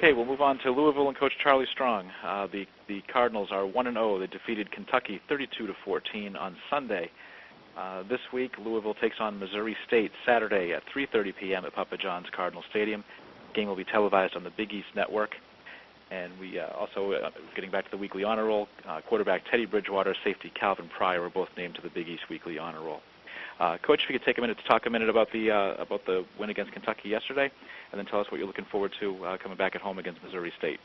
Okay, we'll move on to Louisville and Coach Charlie Strong. The Cardinals are 1-0. They defeated Kentucky 32-14 on Sunday. This week, Louisville takes on Missouri State Saturday at 3:30 p.m. at Papa John's Cardinal Stadium. The game will be televised on the Big East Network. And we also, getting back to the weekly honor roll, quarterback Teddy Bridgewater, safety Calvin Pryor were both named to the Big East weekly honor roll. Coach, if you could take a minute to talk a minute about the win against Kentucky yesterday, and then tell us what you're looking forward to coming back at home against Missouri State.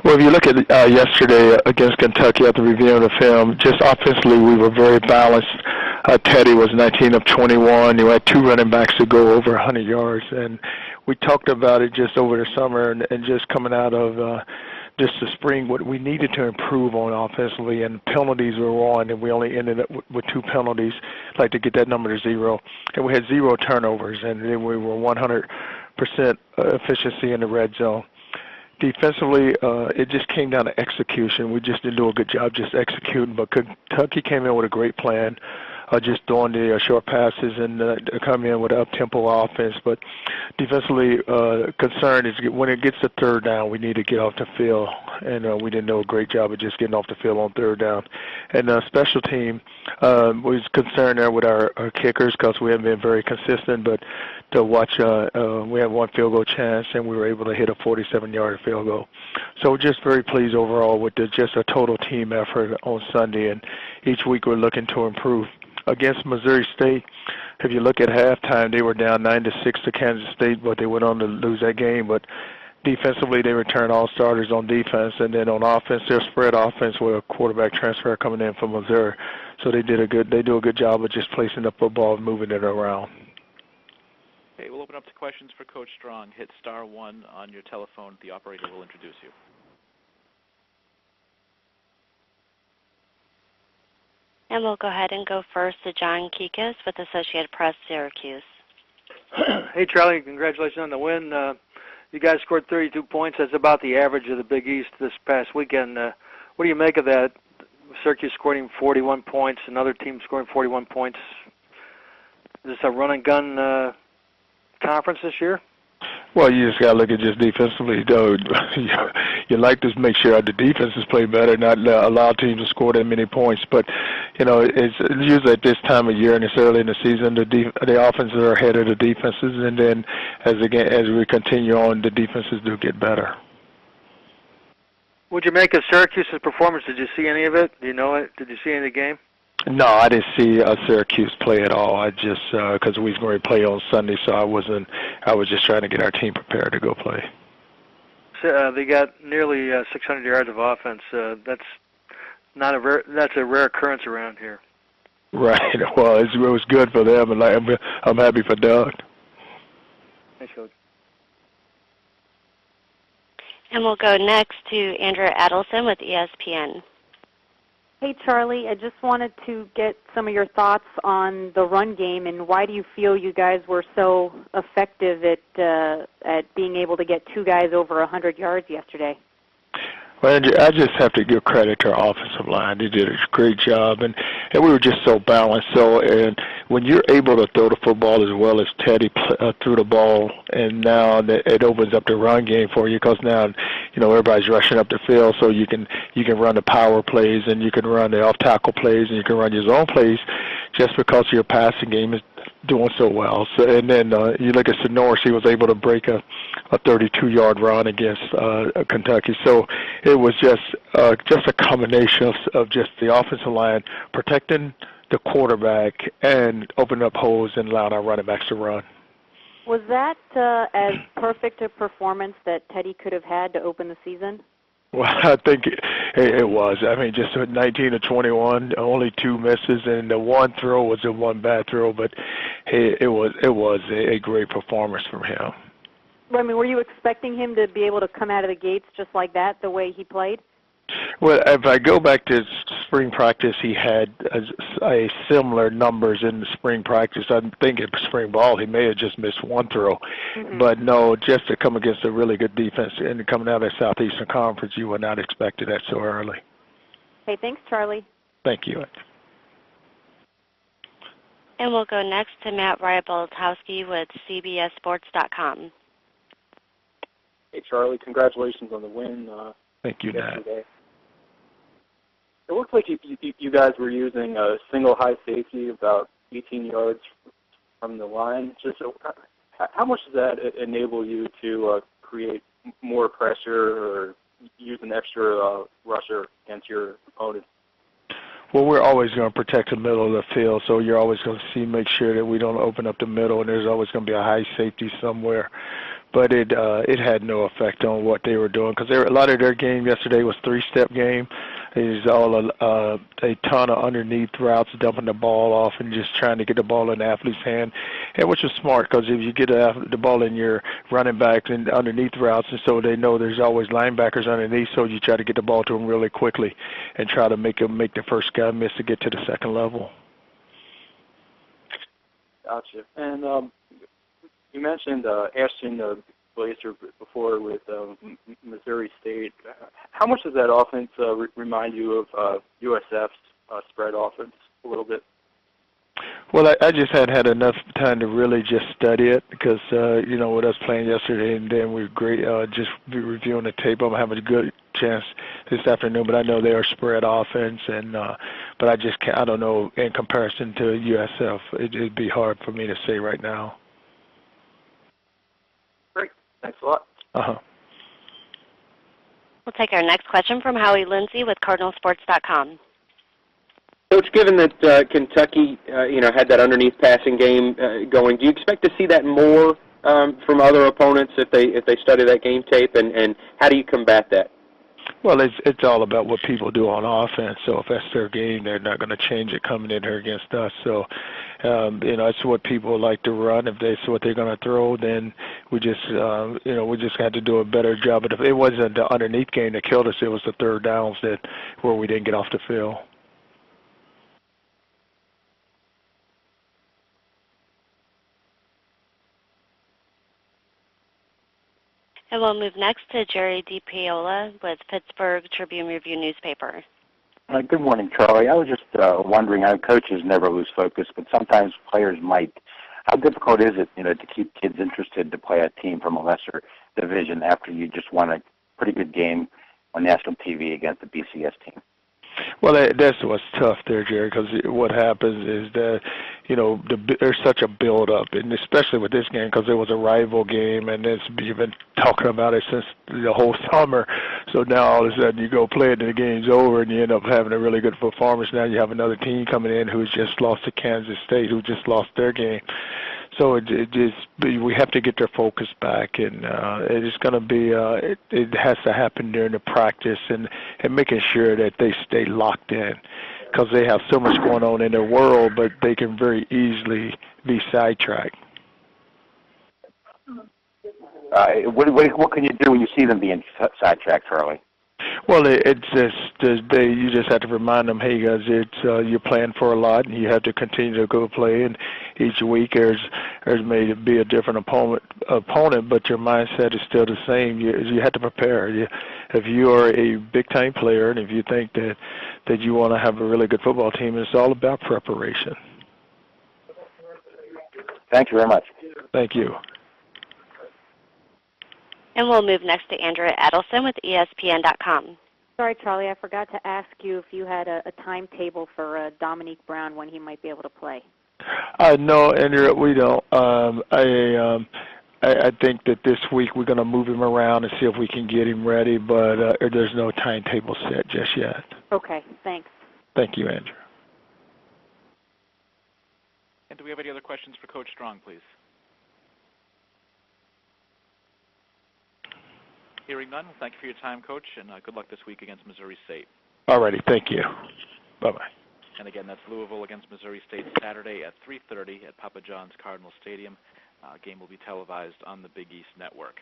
Well, if you look at yesterday against Kentucky after reviewing the film, just offensively we were very balanced. Teddy was 19 of 21. You had 2 running backs to go over 100 yards, and we talked about it just over the summer and just coming out of just the spring, what we needed to improve on offensively, and penalties were on, and we only ended up with 2 penalties. I'd like to get that number to 0. And we had 0 turnovers, and then we were 100% efficiency in the red zone. Defensively, it just came down to execution. We just didn't do a good job just executing, but Kentucky came in with a great plan, just throwing the short passes and coming in with an up-tempo offense. But defensively, concern is when it gets to third down, we need to get off the field, and we didn't do a great job of just getting off the field on third down. And special team was concerned there with our kickers because we haven't been very consistent, but to watch, we had 1 field goal chance, and we were able to hit a 47-yard field goal. So just very pleased overall with just a total team effort on Sunday, and each week we're looking to improve. Against Missouri State, if you look at halftime, they were down 9-6 to Kansas State, but they went on to lose that game. But defensively, they returned all starters on defense, and then on offense, their spread offense with a quarterback transfer coming in from Missouri. So they do a good job of just placing the football and moving it around. Okay, we'll open up to questions for Coach Strong. Hit *1 on your telephone. The operator will introduce you. And we'll go ahead and go first to John Kikas with Associated Press, Syracuse. Hey, Charlie, congratulations on the win. You guys scored 32 points. That's about the average of the Big East this past weekend. What do you make of that? Syracuse scoring 41 points, another team scoring 41 points. Is this a run-and-gun conference this year? Well, you just got to look at just defensively, though. You like to make sure the defenses play better, not allow teams to score that many points. But, you know, it's usually at this time of year and it's early in the season, the offenses are ahead of the defenses, and then as we continue on, the defenses do get better. What'd you make of Syracuse's performance? Did you see any of it? Do you know it? Did you see any of the game? No, I didn't see Syracuse play at all. I just because we was going to play on Sunday, so I was just trying to get our team prepared to go play. So, they got nearly 600 yards of offense. That's a rare occurrence around here. Right. Well, it was good for them, and I'm happy for Doug. Thanks, Coach. And we'll go next to Andrew Adelson with ESPN. Hey, Charlie, I just wanted to get some of your thoughts on the run game, and why do you feel you guys were so effective at being able to get 2 guys over 100 yards yesterday? Well, Andrew, I just have to give credit to our offensive line. They did a great job, and we were just so balanced. And when you're able to throw the football as well as Teddy threw the ball, and now it opens up the run game for you, because now, you know, everybody's rushing up the field, so you can run the power plays, and you can run the off-tackle plays, and you can run your zone plays, just because your passing game is doing so well. So, and then you look at Sonoris, he was able to break a 32-yard run against Kentucky. So it was just a combination of just the offensive line protecting the quarterback and opening up holes and allowing our running backs to run. Was that as perfect a performance that Teddy could have had to open the season? Well, I think it was. I mean, just 19 to 21, only 2 misses, and the 1 throw was a 1 bad throw, but it was a great performance from him. I mean, were you expecting him to be able to come out of the gates just like that, the way he played? Well, if I go back to spring practice, he had a similar numbers in the spring practice. I think in spring ball he may have just missed 1 throw. Mm-hmm. But no, just to come against a really good defense and coming out of the Southeastern Conference, you would not expect that so early. Hey, thanks, Charlie. Thank you. And we'll go next to Matt Ryboltowski with CBSSports.com. Hey, Charlie. Congratulations on the win Thank you, Nat. yesterday. It looks like you guys were using a single high safety about 18 yards from the line. Just how much does that enable you to create more pressure or use an extra rusher against your opponent? Well, we're always going to protect the middle of the field, so you're always going to make sure that we don't open up the middle, and there's always going to be a high safety somewhere. But it had no effect on what they were doing because a lot of their game yesterday was three-step game. It was all a ton of underneath routes, dumping the ball off and just trying to get the ball in the athlete's hand, and which was smart because if you get the ball in your running backs and underneath routes, and so they know there's always linebackers underneath, so you try to get the ball to them really quickly and try to make the first guy miss to get to the second level. Gotcha. And you mentioned Ashton Blazer before with Missouri State. How much does that offense remind you of USF's spread offense a little bit? Well, I just hadn't had enough time to really just study it because, with us playing yesterday and then we were just reviewing the tape. I'm having a good chance this afternoon, but I know they are spread offense, and but I don't know in comparison to USF. It'd be hard for me to say right now. Great. Thanks a lot. Uh-huh. We'll take our next question from Howie Lindsay with CardinalSports.com. Coach, given that Kentucky, had that underneath passing game going, do you expect to see that more from other opponents if they study that game tape, and how do you combat that? Well, it's all about what people do on offense. So if that's their game, they're not going to change it coming in here against us. So, it's what people like to run. If that's what they're going to throw, then we just had to do a better job. But if it wasn't the underneath game that killed us, it was the third downs where we didn't get off the field. And we'll move next to Jerry DiPiola with Pittsburgh Tribune Review newspaper. Good morning, Charlie. I was just wondering, coaches never lose focus, but sometimes players might. How difficult is it, to keep kids interested to play a team from a lesser division after you just won a pretty good game on national TV against the BCS team? Well, that's what's tough there, Jerry, because what happens is that, there's such a build-up, and especially with this game because it was a rival game, and you've been talking about it since the whole summer. So now all of a sudden you go play it and the game's over, and you end up having a really good performance. Now you have another team coming in who's just lost to Kansas State, who just lost their game. So we have to get their focus back, and it's going to be it has to happen during the practice and making sure that they stay locked in because they have so much going on in their world, but they can very easily be sidetracked. What can you do when you see them being sidetracked, Charlie? Well, it's just you just have to remind them, hey guys, you're playing for a lot, and you have to continue to go play. And each week there's may be a different opponent, but your mindset is still the same. You have to prepare. If you are a big time player, and if you think that you want to have a really good football team, it's all about preparation. Thank you very much. Thank you. And we'll move next to Andrea Adelson with ESPN.com. Sorry, Charlie, I forgot to ask you if you had a timetable for Dominique Brown when he might be able to play. No, Andrea, we don't. I think that this week we're going to move him around and see if we can get him ready, but there's no timetable set just yet. Okay, thanks. Thank you, Andrew. And do we have any other questions for Coach Strong, please? Hearing none, well, thank you for your time, Coach, and good luck this week against Missouri State. All righty, thank you. Bye-bye. And again, that's Louisville against Missouri State Saturday at 3:30 at Papa John's Cardinal Stadium. Game will be televised on the Big East Network.